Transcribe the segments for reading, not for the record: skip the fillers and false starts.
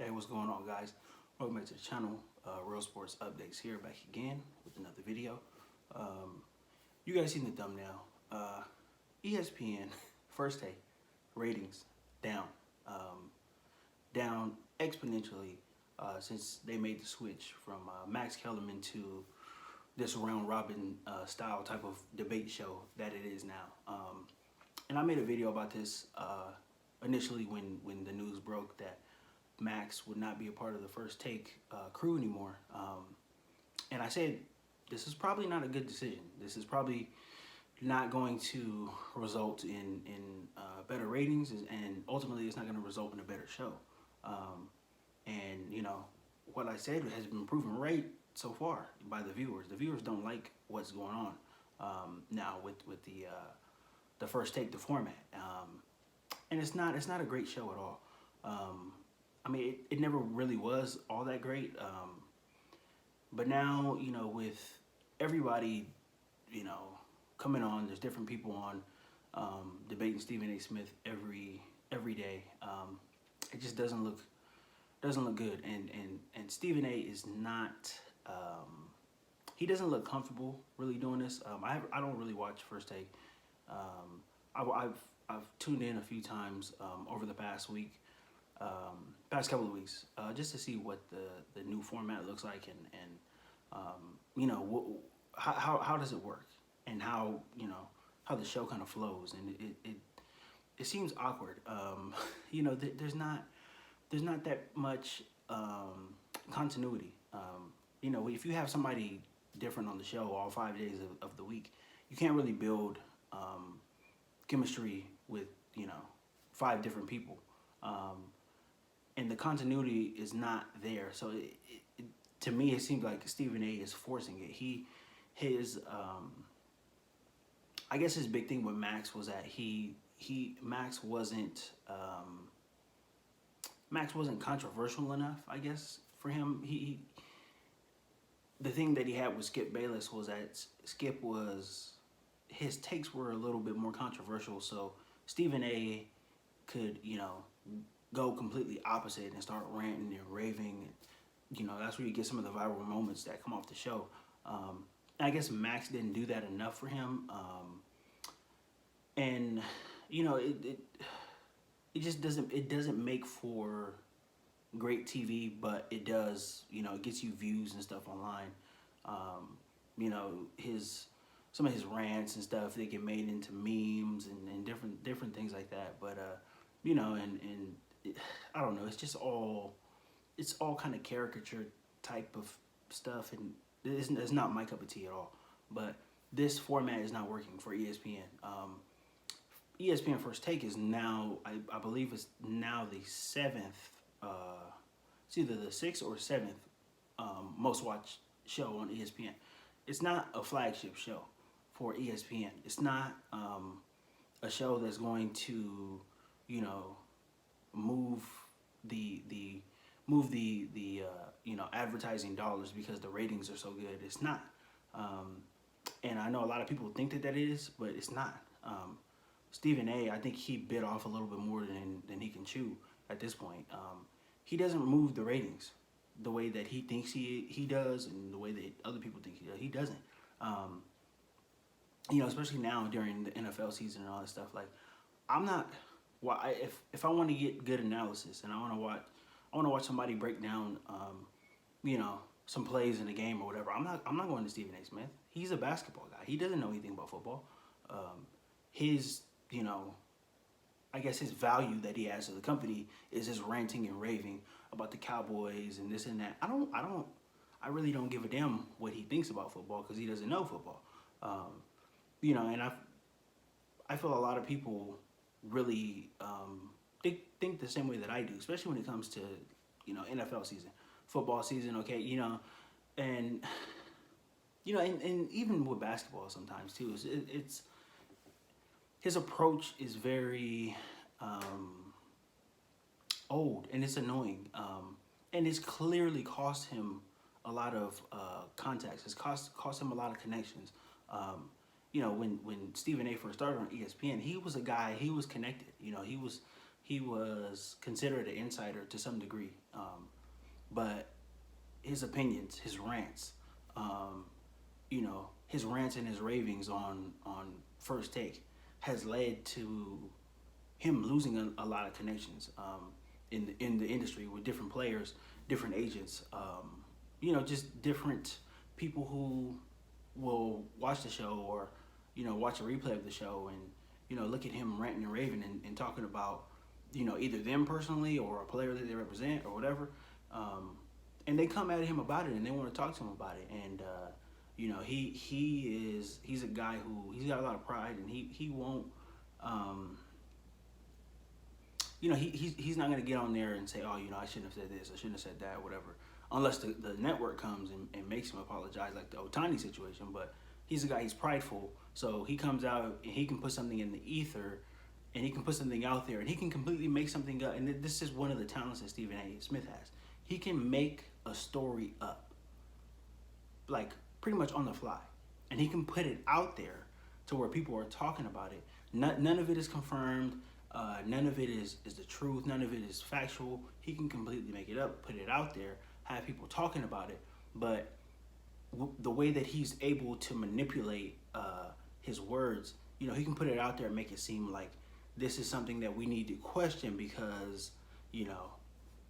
Hey, what's going on, guys? Welcome back to the channel. Real Sports Updates here, back again with another video. You guys seen the thumbnail. ESPN First Take ratings down, down exponentially since they made the switch from Max Kellerman to this round robin style type of debate show that it is now. And I made a video about this initially when the news broke that Max would not be a part of the First Take crew anymore. And I said, this is probably not a good decision. This is probably not going to result in better ratings, and ultimately it's not going to result in a better show. And you know, what I said has been proven right so far by the viewers. The viewers don't like what's going on now with the First Take, the format. And it's not a great show at all. I mean, it never really was all that great. But now, you know, with everybody, you know, coming on, there's different people on debating Stephen A. Smith every day. It just doesn't look good. And Stephen A. is not. He doesn't look comfortable really doing this. I don't really watch First Take. I've tuned in a few times over the past week. Past couple of weeks, just to see what the new format looks like, and you know, how does it work, and how, you know, how the show kind of flows, and it seems awkward. You know, there's not that much continuity. You know, if you have somebody different on the show all 5 days of the week, you can't really build chemistry with, you know, 5 different people. And the continuity is not there. So to me, it seems like Stephen A. is forcing it. I guess his big thing with Max was that Max wasn't controversial enough, I guess, for him. The thing that he had with Skip Bayless was that his takes were a little bit more controversial, so Stephen A. could, you know, go completely opposite and start ranting and raving. You know, that's where you get some of the viral moments that come off the show. I guess Max didn't do that enough for him. And you know, it just doesn't make for great TV, but it does, you know, it gets you views and stuff online. You know, some of his rants and stuff, they get made into memes and different things like that. But you know, and I don't know, it's all kind of caricature type of stuff, and it's not my cup of tea at all. But this format is not working for ESPN. ESPN First Take is now, I believe it's now the 7th, it's either the 6th or 7th most watched show on ESPN. It's not a flagship show for ESPN. It's not a show that's going to, you know, move the you know, advertising dollars because the ratings are so good. It's not. And I know a lot of people think that is, but it's not. Stephen A., I think he bit off a little bit more than he can chew at this point. He doesn't move the ratings the way that he thinks he does, and the way that other people think he does. He doesn't. You know, especially now during the NFL season and all that stuff. Like, I'm not. Well, if I want to get good analysis and I want to watch somebody break down, you know, some plays in the game or whatever, I'm not going to Stephen A. Smith. He's a basketball guy. He doesn't know anything about football. You know, I guess his value that he has to the company is his ranting and raving about the Cowboys and this and that. I really don't give a damn what he thinks about football, because he doesn't know football. You know, and I feel a lot of people really think the same way that I do, especially when it comes to, you know, NFL season, football season. Okay, you know, and you know, and even with basketball sometimes too, it's his approach is very old, and it's annoying, and it's clearly cost him a lot of contacts. It's cost him a lot of connections. You know, when Stephen A. first started on ESPN, he was a guy, he was connected. You know, he was he was considered an insider to some degree, but his opinions, his rants, his rants and his ravings on First Take has led to him losing a lot of connections in the industry with different players, different agents, just different people who will watch the show or watch a replay of the show and look at him ranting and raving and talking about either them personally or a player that they represent or whatever, and they come at him about it and they want to talk to him about it. And he's a guy who he's got a lot of pride, and he won't he's not going to get on there and say, oh, I shouldn't have said this, I shouldn't have said that, whatever, unless the network comes and makes him apologize, like the Ohtani situation. But he's a guy, he's prideful, so he comes out and he can put something in the ether and he can put something out there and he can completely make something up. And this is one of the talents that Stephen A. Smith has. He can make a story up, like pretty much on the fly, and he can put it out there to where people are talking about it. None of it is confirmed. None of it is the truth. None of it is factual. He can completely make it up, put it out there, have people talking about it. But the way that he's able to manipulate his words, he can put it out there and make it seem like this is something that we need to question because,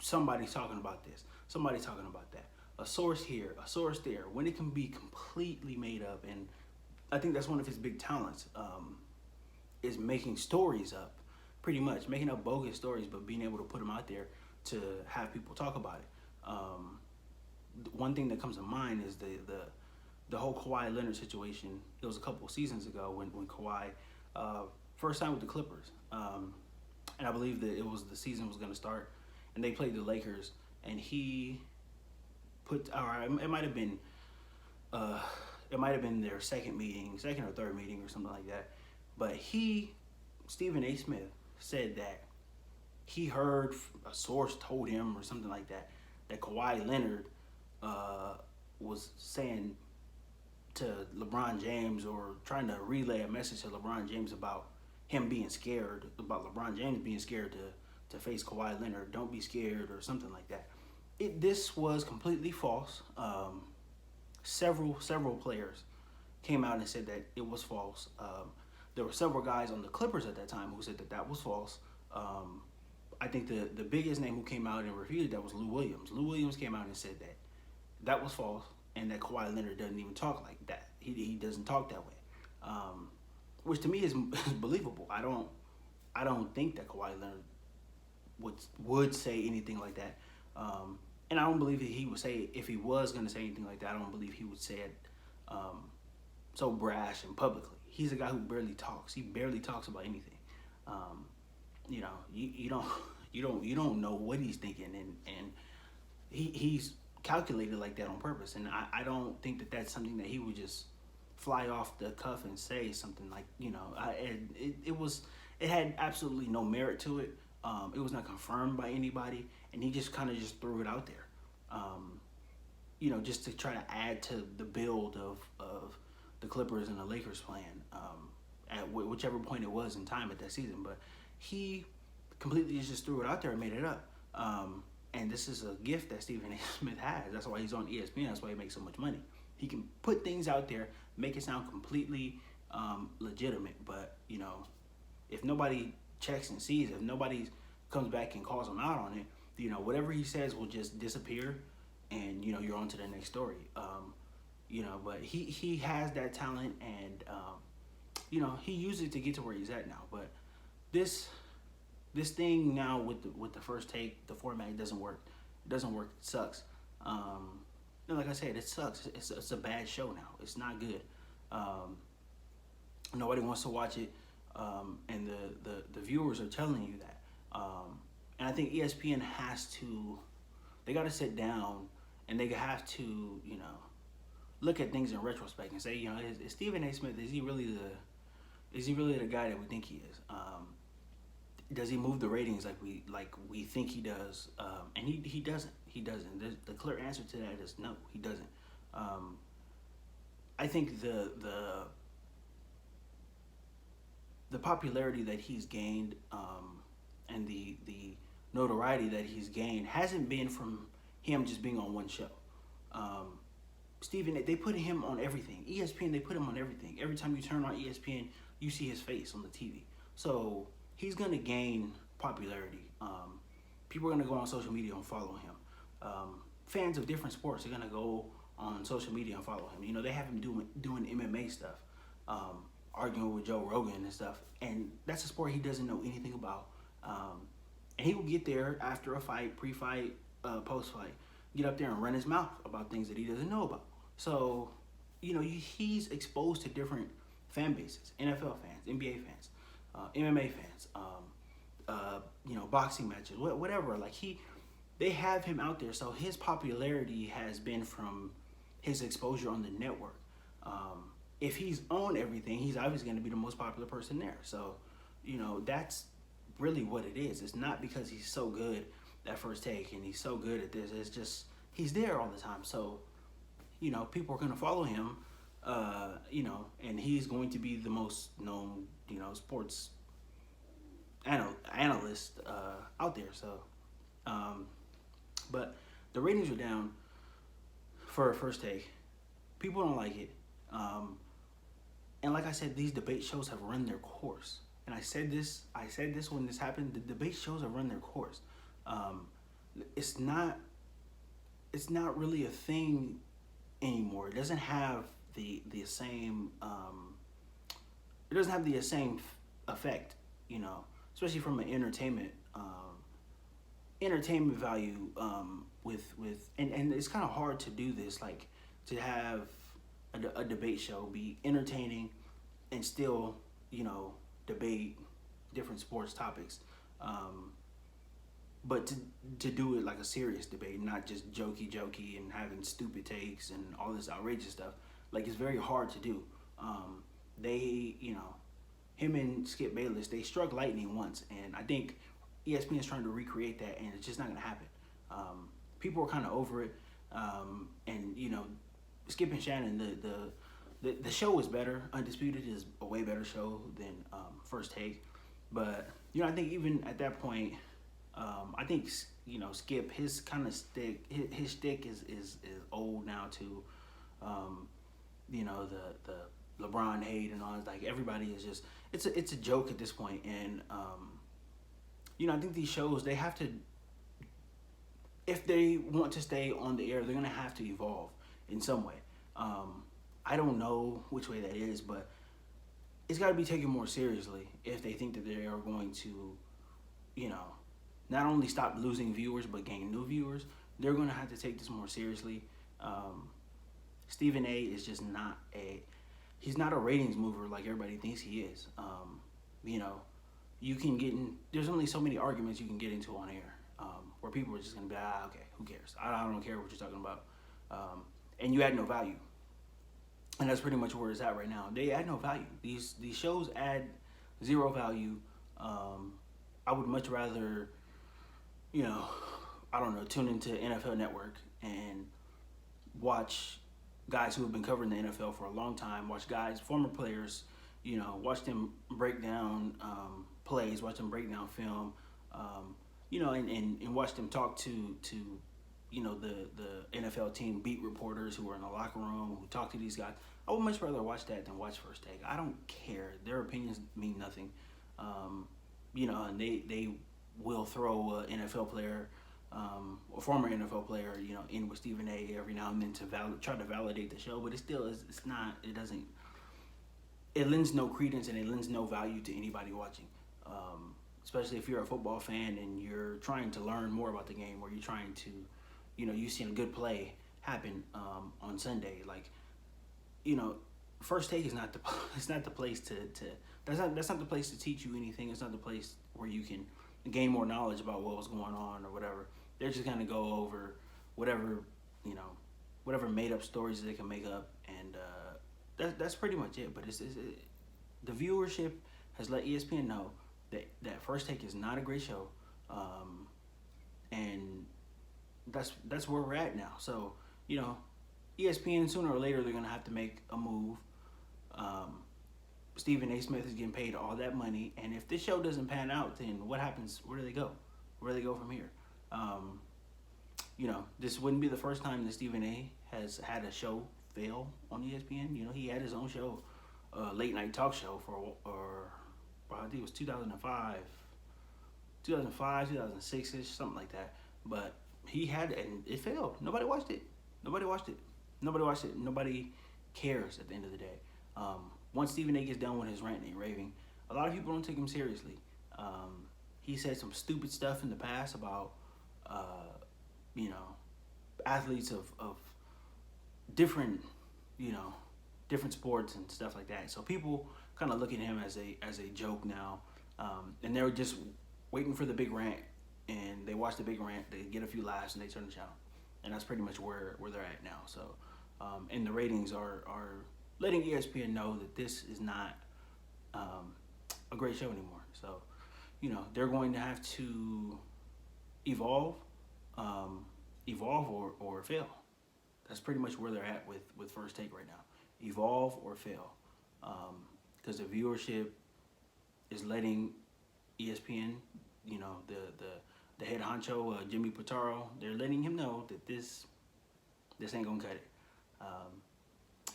somebody's talking about this, somebody's talking about that. A source here, a source there, when it can be completely made up. And I think that's one of his big talents, is making stories up, pretty much making up bogus stories, but being able to put them out there to have people talk about it. One thing that comes to mind is the whole Kawhi Leonard situation. It was a couple of seasons ago when Kawhi first signed with the Clippers, and I believe that the season was going to start, and they played the Lakers, and he put, it might have been their second or third meeting or something like that, but Stephen A. Smith said that he heard, a source told him or something like that Kawhi Leonard was saying to LeBron James, or trying to relay a message to LeBron James about him being scared, about LeBron James being scared to face Kawhi Leonard. Don't be scared, or something like that. This was completely false. Several players came out and said that it was false. There were several guys on the Clippers at that time who said that was false. I think the biggest name who came out and refuted that was Lou Williams. Lou Williams came out and said that was false, and that Kawhi Leonard doesn't even talk like that. He doesn't talk that way, which to me is believable. I don't think that Kawhi Leonard would say anything like that, and I don't believe that he would say, if he was going to say anything like that, I don't believe he would say it so brash and publicly. He's a guy who barely talks. He barely talks about anything. You don't know what he's thinking, and he's calculated like that on purpose. And I don't think that that's something that he would just fly off the cuff and say something like, it had absolutely no merit to it. It was not confirmed by anybody, and he just kind of just threw it out there, just to try to add to the build of the Clippers and the Lakers plan, at whichever point it was in time at that season. But he completely just threw it out there and made it up. And this is a gift that Stephen A. Smith has. That's why he's on ESPN. That's why he makes so much money. He can put things out there, make it sound completely legitimate. But, if nobody checks and sees, if nobody comes back and calls him out on it, whatever he says will just disappear, and, you're on to the next story. But he has that talent, and, he used it to get to where he's at now. But this thing now with the First Take, the format, doesn't work. It doesn't work. It sucks. Like I said, it sucks. It's a bad show now. It's not good. Nobody wants to watch it, and the viewers are telling you that. And I think ESPN they got to sit down, and they have to, look at things in retrospect and say, is Stephen A. Smith, is he really the guy that we think he is? Does he move the ratings like we think he does? And he doesn't. He doesn't. The clear answer to that is no, he doesn't. I think the popularity that he's gained and the notoriety that he's gained hasn't been from him just being on one show. Stephen, they put him on everything. ESPN, they put him on everything. Every time you turn on ESPN, you see his face on the TV. So he's going to gain popularity. People are going to go on social media and follow him. Fans of different sports are going to go on social media and follow him. You know, they have him doing MMA stuff, arguing with Joe Rogan and stuff. And that's a sport he doesn't know anything about. And he will get there after a fight, pre-fight, post-fight, get up there and run his mouth about things that he doesn't know about. So, you know, he's exposed to different fan bases: NFL fans, NBA fans, MMA fans, you know, boxing matches, whatever. Like they have him out there. So his popularity has been from his exposure on the network. If he's on everything, he's obviously going to be the most popular person there. So, you know, that's really what it is. It's not because he's so good at First Take and he's so good at this. It's just he's there all the time. So, you know, people are going to follow him, you know, and he's going to be the most known, you know, sports analyst out there. So, but the ratings are down for First Take. People don't like it. And like I said, these debate shows have run their course. And I said this when this happened. The debate shows have run their course. It's not really a thing anymore. It doesn't have the same effect, you know, especially from an entertainment value with and it's kind of hard to do this, like to have a debate show be entertaining and still, you know, debate different sports topics, but to do it like a serious debate, not just jokey and having stupid takes and all this outrageous stuff. Like, it's very hard to do. They, you know, him and Skip Bayless, they struck lightning once, and I think ESPN is trying to recreate that, and it's just not going to happen. People are kind of over it, and you know, Skip and Shannon, the show is better. Undisputed is a way better show than First Take, but you know, I think even at that point, I think, you know, Skip, his kind of stick, his shtick is old now too. You know, the LeBron hate and all that. Like, everybody is just, it's a joke at this point. And you know, I think these shows, they have to, if they want to stay on the air, they're gonna have to evolve in some way. I don't know which way that is, but it's got to be taken more seriously if they think that they are going to, you know, not only stop losing viewers but gain new viewers. They're going to have to take this more seriously. Stephen A is just not he's not a ratings mover like everybody thinks he is. You know, you can get in, there's only so many arguments you can get into on air, where people are just going to be, okay, who cares? I don't care what you're talking about. And you add no value. And that's pretty much where it's at right now. They add no value. These shows add zero value. I would much rather, you know, I don't know, tune into NFL Network and watch guys who have been covering the NFL for a long time, watch guys, former players, you know, watch them break down plays, watch them break down film, you know, and watch them talk to you know, the NFL team beat reporters who are in the locker room, who talk to these guys. I would much rather watch that than watch First Take. I don't care. Their opinions mean nothing. You know, and they will throw an NFL player, a former NFL player, you know, in with Stephen A every now and then to try to validate the show, but it still is, it's not, it doesn't, it lends no credence and it lends no value to anybody watching. Especially if you're a football fan and you're trying to learn more about the game, or you're trying to, you know, you've seen a good play happen on Sunday. Like, you know, First Take is not the it's not the place to that's not the place to teach you anything. It's not the place where you can gain more knowledge about what was going on or whatever. They're just gonna go over whatever, you know, whatever made up stories they can make up, and that's pretty much it. But the viewership has let ESPN know that First Take is not a great show, and that's where we're at now. So, you know, ESPN, sooner or later, they're gonna have to make a move. Stephen A. Smith is getting paid all that money, and if this show doesn't pan out, then what happens? Where do they go? Where do they go from here? This wouldn't be the first time that Stephen A. has had a show fail on ESPN. He had his own show, late night talk show I think it was 2005, 2006ish, something like that. But he had, and it failed. Nobody watched it. Nobody cares at the end of the day. Once Stephen A. gets done with his ranting and raving, a lot of people don't take him seriously. He said some stupid stuff in the past about, athletes of different, different sports and stuff like that. So people kind of look at him as a joke now, and they're just waiting for the big rant, and they watch the big rant, they get a few laughs, and they turn the channel, and that's pretty much where they're at now. So, and the ratings are letting ESPN know that this is not a great show anymore. So, they're going to have to evolve or fail. That's pretty much where they're at with First Take right now. Evolve or fail, because the viewership is letting ESPN, the head honcho, Jimmy Pitaro, they're letting him know that this ain't gonna cut it.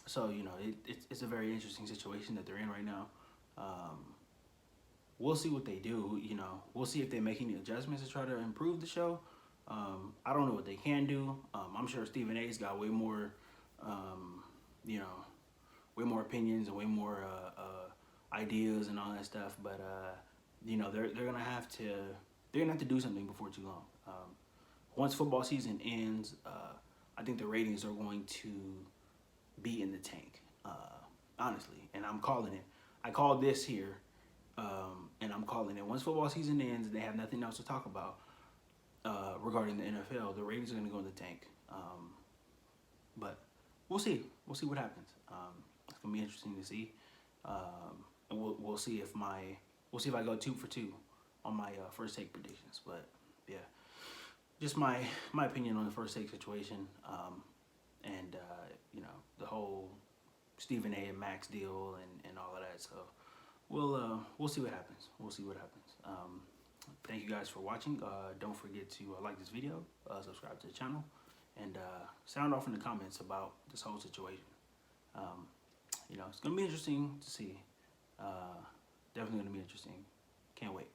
So it's a very interesting situation that they're in right now. We'll see what they do. We'll see if they make any adjustments to try to improve the show. I don't know what they can do. I'm sure Stephen A's got way more, way more opinions and way more ideas and all that stuff. But they're gonna have to do something before too long. Once football season ends, I think the ratings are going to be in the tank, honestly. And I'm calling it. I called this here, and I'm calling it. Once football season ends, they have nothing else to talk about regarding the NFL. The ratings are going to go in the tank. But we'll see. We'll see what happens. It's going to be interesting to see. And we'll see if I go 2 for 2 on my First Take predictions. But yeah, just my opinion on the First Take situation. And the whole Stephen A. and Max deal and all of that. So we'll see what happens. Thank you guys for watching. Don't forget to like this video, subscribe to the channel, and sound off in the comments about this whole situation. It's gonna be interesting to see. Definitely gonna be interesting. Can't wait.